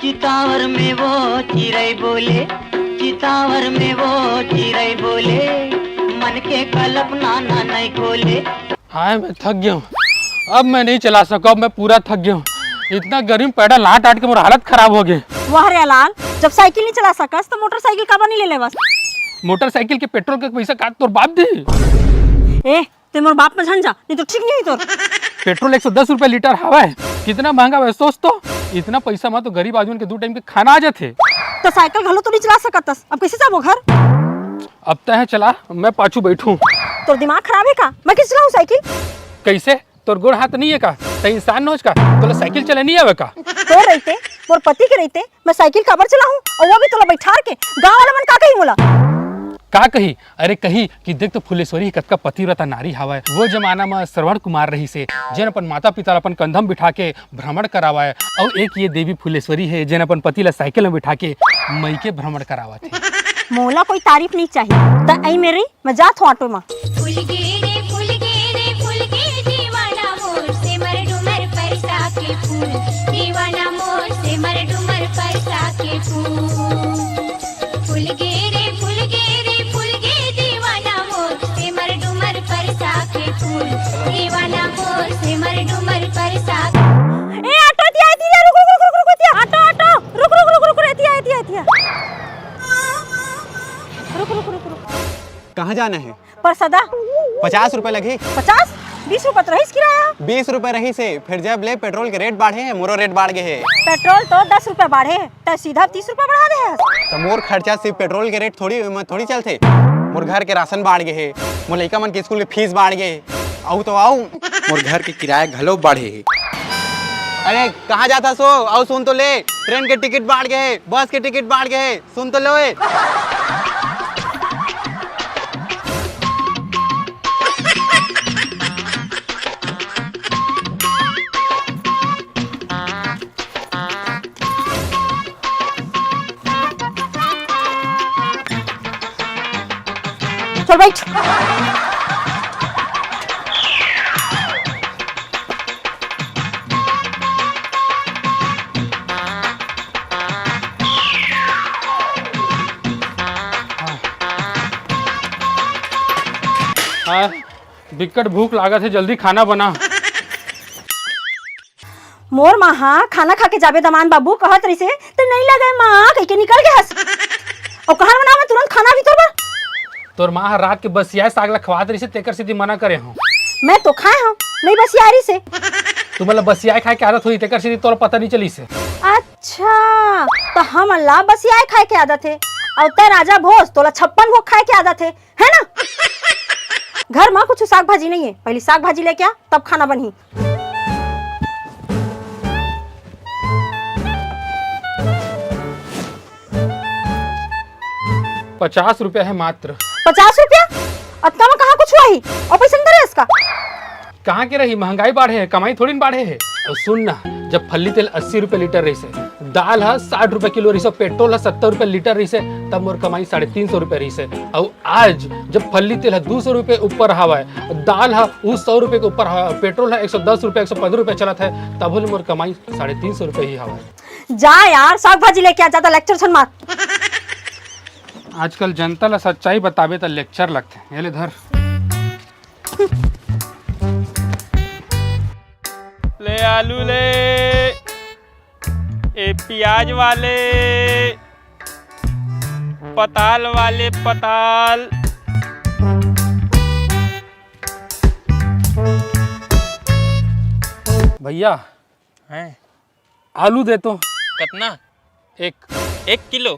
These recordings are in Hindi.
चितावर में वो चिड़ै बोले, चितावर में वो चिड़ै बोले, मन के कल्पना ना नहीं खोले। हाय मैं थक गया हूँ, अब मैं नहीं चला सका, अब मैं पूरा थक गया हूँ। इतना गर्मी पैडल आट आट के मेरा हालत खराब हो गई। वाह रे लाल, जब साइकिल नहीं चला सकस तो मोटरसाइकिल का नहीं ले ले बस। मोटरसाइकिल के पेट्रोल के पैसा काट तोर बाप दी। ए ते मोर बाप में झंझा नहीं तो ठीक नहीं तोर। पेट्रोल 110 रुपए लीटर हवा है, कितना महंगा है सोच तो। इतना पैसा में तो गरीब आदमी के 2 टाइम के खाना आ जाते। तो साइकिल घलो तो नहीं चला सकतस, अब कैसे जाबो घर? अब तय है चला, मैं पाछू बैठूं। तोर दिमाग खराब है का? मैं कैसे चलाऊं साइकिल? कैसे? तोर गोड़ हाथ नहीं है का? तो इंसान नोच का तोला साइकिल चले नहीं आवे का? तो रहते मोर पति के रहते मैं साइकिल काबर चलाऊं और वो भी तोला बैठा के गांव वाला मन का कही मोला। का कही? अरे कही कि देख तो फुलेश्वरी कतका पतिव्रता नारी हवाए। वो जमाना में श्रवण कुमार रही से जेन अपन माता पिता अपन कंधम बिठा के भ्रमण करावाए, और एक ये देवी फुलेश्वरी है जेन अपन पति ला साइकिल में बिठा के मई के भ्रमण करावा थे। मोला कोई तारीफ नहीं चाहिए, तो आई मेरी मैं जात हूँ ऑटो में। कहाँ जाना है? पर सदा 50 रुपए लगी। 50 20 रुपए तो रहीस किराया। 20 रुपए रही से फिर जब ले पेट्रोल के रेट बढ़े हैं, मोरो रेट बढ़ गए है। पेट्रोल तो 10 रुपए बढ़े तो सीधा 30 रुपए बढ़ा दे। तो मोर खर्चा सिर्फ पेट्रोल के रेट थोड़ी चलते। मोर घर के राशन बढ़ गए है, मोर लड़का मन के स्कूल के फीस बढ़ गए, आऊ तो आऊ मोर घर के किराया घलो बढ़े है। अरे कहाँ जाता सो? आओ सुन तो ले, ट्रेन के टिकट बढ़ गए, बस के टिकट बढ़ गए, सुन तो लो। चल बैठ। हाँ बिकट भूख लागत है, जल्दी खाना बना। मोर माँ हाँ खाना खा के जाबे दमान बाबू कहत रही से तो नहीं लगे माँ कह के निकल गए हस। और कहाँ बना मैं तुरंत खाना भी तोर तोर माँ रात के बसिया साग ला खवात रही से तेकर सीधी मना करे हूँ। मैं तो खाए हूँ नहीं बस यारी से। तू मतलब बसिया खाए के आदत हुई तेकर सीधी तोरा पता नहीं चली से। अच्छा तो हम अल्लाह बस याय खाए के आदत है और ते राजा भोज तोला 56 भोग खाए के आदत है ना? घर में कुछ साग भाजी नहीं है, पहले साग भाजी लेके आ तब खाना बनी। ₹50 है मात्र। 50 रुपया? अतना में कहाँ कुछ हुआ ही और पैसा नहीं इसका। कहाँ के रही? महंगाई बढ़े है, कमाई थोड़ी बढ़े है। और सुन ना, जब फल्ली तेल 80 रुपए लीटर रही से, दाल है 60 रुपए किलो रही से, पेट्रोल है 70 रुपए लीटर रही से, तब मोर कमाई 350 रुपए रही से। और आज जब फल्ली तेल है 200 रुपए ऊपर हवा है, दाल है 100 रुपए के ऊपर हवा, पेट्रोल है 110 रुपए 115 रुपए चलत है, तब मोर कमाई 350 रुपए ही हवा है। जा यार साग भाजी लेके आ, ज्यादा लेक्चर सुन मत। आजकल जनता ला सच्चाई बताबे तो लेक्चर लगते हैं। ये ले धर। ले आलू ले, ए प्याज वाले, पताल वाले पताल। भैया हैं आलू दे तो। कितना? 1 किलो?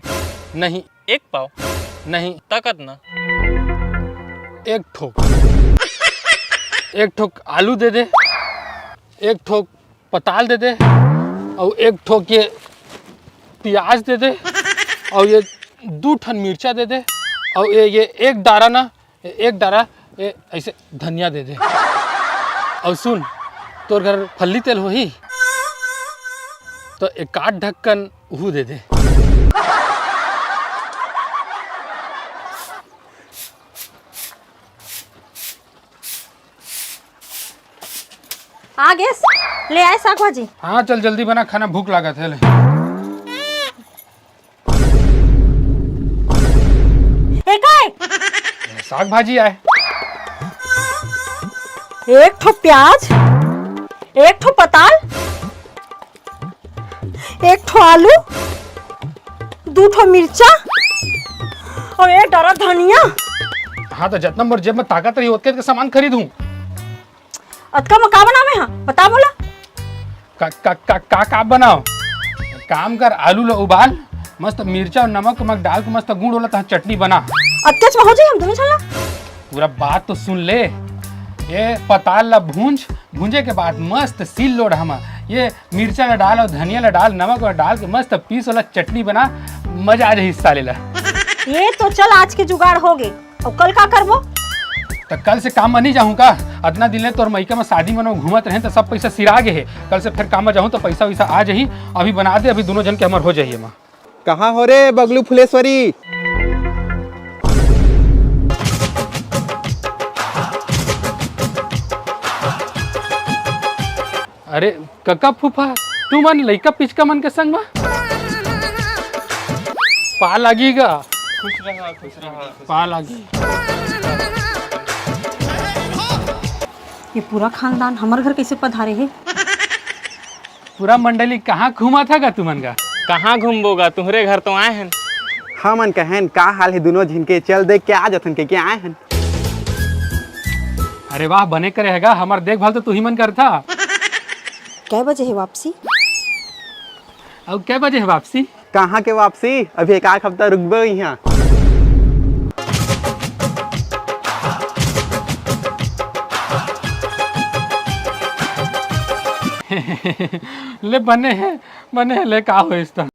नहीं 1 पाव? नहीं ताकत ना 1 ठोक। 1 ठोक आलू दे दे, 1 ठोक पताल दे दे, और 1 ठोक ये प्याज दे दे, और ये 2 ठन मिर्चा दे दे, और ये 1 डारा ना 1 डारा ये ऐसे धनिया दे दे। और सुन, तोर घर फल्ली तेल हो ही तो 1 ढक्कन वह दे दे। आ गए ले आए साग भाजी। हाँ चल जल्दी बना, खाना भूख लागत है। ले साग भाजी आए। एक ठो प्याज, एक ठो पताल, एक ठो आलू, 2 ठो मिर्चा और एक डरा धनिया। हाँ तो जितना मोर जेब में ताकत रही उतने के सामान खरीदूं। अतका में का बनावे हाँ बता बोला। का बनाओ, काम कर, आलू लो उबाल, मस्त मिर्चा और नमक वमक डाल के मस्त गुड़ वाला चटनी बना। अतकेच में हो जाए हम दोनों चलना। पूरा बात तो सुन ले। ये पताल ला भूंजे के बाद मस्त सील लोड हम ये मिर्चा ला डाल और धनिया ला डाल, नमक और डाल के मस्त पीस वाला चटनी बना, मजा आ जाए हिस्सा लेला। ये तो चल आज के जुगाड़ हो गए, और कल का करबो? तो कल से काम में नहीं जाऊँ का? अतना दिन ले तोर मईका में शादी में घूमत रहे तो सब पैसा सिरा गे है। कल से फिर काम में जाऊँ तो पैसा वैसा आ जाही। अभी बना दे, अभी दोनों जन के हमार हो जाइए माँ। कहाँ हो रे बगलू फुलेश्वरी? अरे कका फूफा, तू मन लइका पिचका मन के संग में पा लगेगा। खुश रहा, खुश रहा। पा लगी। ये पूरा खानदान हमारे घर कैसे पधारे है? पूरा मंडली कहाँ घूमा था तू मन का? कहाँ घूमबोगा, तुम्हारे घर तो आए हैं। हाँ मन कहन का हाल है दोनों झिनके, चल देख के आ जथन के आए हैं। अरे वाह, बने करे हैगा, हमार देखभाल तो तू ही मन कर था। कै बजे है वापसी? अब क्या बजे है वापसी? कहाँ के वापसी, अभी एक आध हफ्ता रुकबे यहाँ। ले बने हैं ले का हो इस तरह।